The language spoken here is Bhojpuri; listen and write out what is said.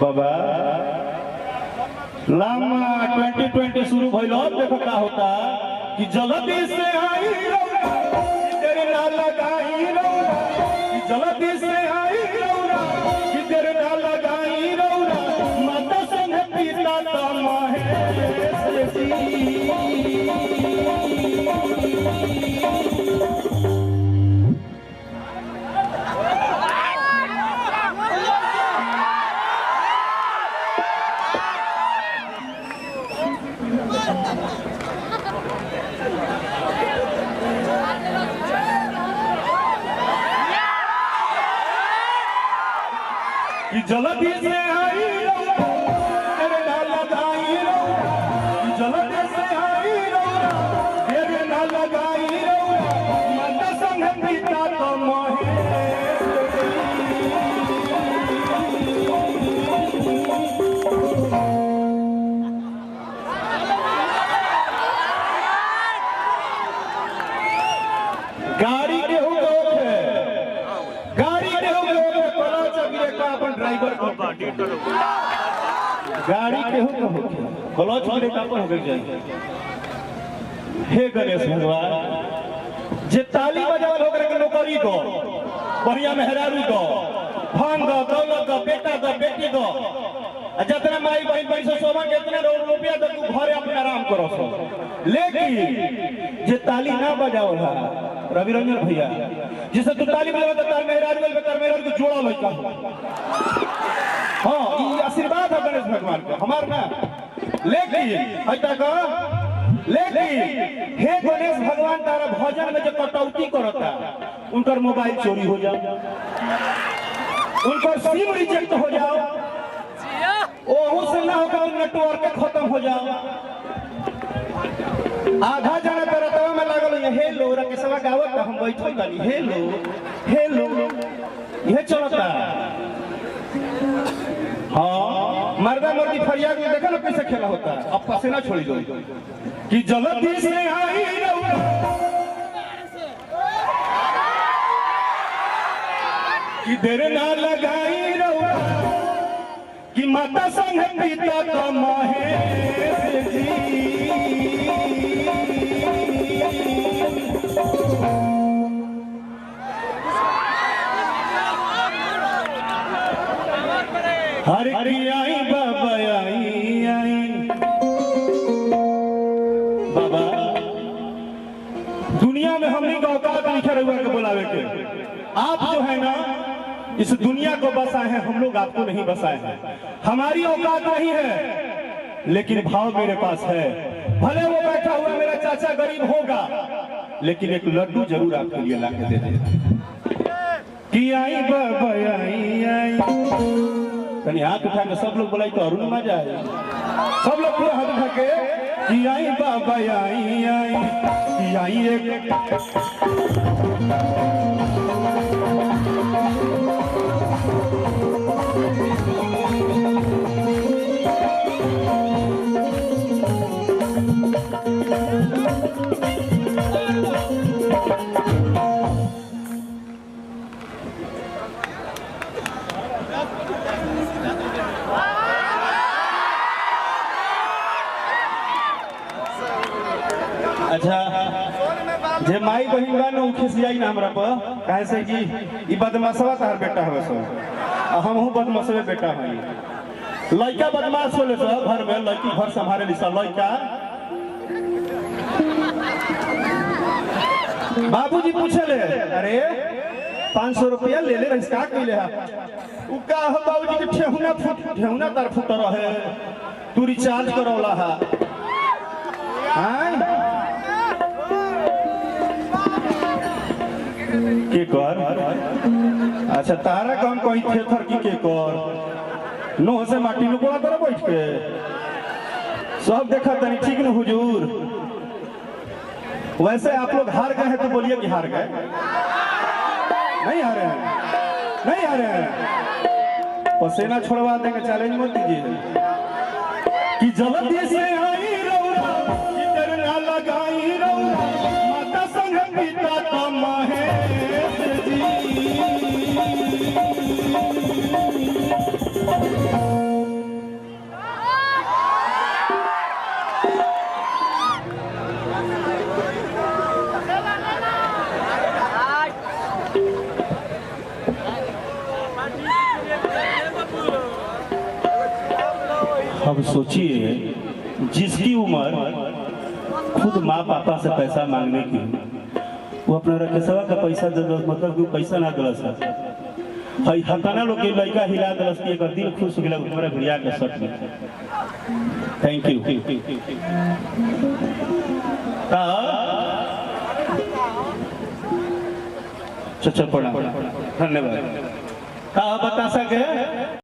बाबा लामा 2020 शुरू भइल देखो का होता कि जल्दी से आई रौना तेरे ना लगाई रौना कि जल्दी से आई रौना कि तेरे ना लगाई रौना माता संग पिता तो महेश जी जल्दी से आई रौना तेरे ना लगाई रौना जल्दी से आई रौना तेरे ना लगाई रौना माता संग पिता तो गाड़ी के हो गए गाड़ी के हो गए पला चगिरे का अपन ड्राइवर को गाड़ी के हो क्लच गिरे का अपन हो गई हे गणेश भगवान जे ताली बजावल होकर के नौकरी दो बढ़िया मेहरारू दो धन दो दौलत दो बेटा दो बेटी दो जितना माई बहन बहन से सोमा कितने रुपया दो तू घरे अपने आराम करो सो लेकिन जे ताली ना बजावल है रवि रंजन भैया जिसे तू ताली बजावे तो तार मेहरारू को जोड़ा लइका हां ई आशीर्वाद है गणेश भगवान का हमार ना लेकिन ऐसा का लेकिन हे गणेश भगवान तारा भजन में जो कटौती करता उनकर मोबाइल चोरी हो जाओ उनकर सिम रिजेक्ट हो जाओ ओहू से ना होगा नेटवर्क खत्म हो जाओ आधा जना तरतवा में लागल हेलो रकेशवा गावत हम बैठल बानी हेलो हेलो ये चलता हाँ मर्दा मर्दी फरियाद में देखा ना कैसे खेला होता है अब पसीना छोड़ी दो कि जल्दी से आई रौना कि देर ना लगाई रौना कि माता संग पिता तो महेश जी हर की आई बाबा आई बाबा दुनिया में हमने का औकात लिखा रहुआ के बुलावे के आप जो है ना इस दुनिया को बसाए हैं हम लोग आपको नहीं बसाए हैं हमारी औकात नहीं है लेकिन भाव मेरे पास है भले वो बैठा हुआ मेरा चाचा गरीब होगा लेकिन एक लड्डू जरूर आपके लिए ला के दे देगा कि आई बाबा आई कहीं हाथ उठा के सब लोग बोलाई तो अरुण मजा आए सब लोग पूरा हाथ उठा के कि आई बाबा आई एक अच्छा जे माई बहिन बा न खिसियाई ना हमरा पर काहे से कि ई बदमाशवा तार बेटा है सो हमहू बदमाशवे बेटा हई लड़का बदमाश होले सो घर में लड़की घर संभाले लिसा लड़का बाबूजी पूछले अरे 500 रुपया ले ले रहिस का कइले हा उ का हो बाबूजी के ठेहुना तार फुट रहे तू रिचार्ज करौला हा हां के कर अच्छा तारा कौन कोई थेथर की के कर नो से माटी में बोला तरह बैठ के सब देखा तनी ठीक न हुजूर वैसे आप लोग हार गए हैं तो बोलिए कि हार गए नहीं हारे हैं नहीं हारे हैं पसीना छोड़वा देंगे चैलेंज मत दीजिए कि जल्दी से आई रौना कि तेरे ना लगाई रौना माता संग पिता तो महेश जी अब सोचिए, जिसकी उम्र खुद माँ पापा से पैसा मांगने की, वो अपना रकेशवा का पैसा दे दो, मतलब कि पैसा ना दिला सर हई हताना लोग के लड़का हिला दलस के एक दिल खुश हो गेला हमरा भिड़िया के शर्ट में। Thank you. चल पड़ा, धन्यवाद। बता सके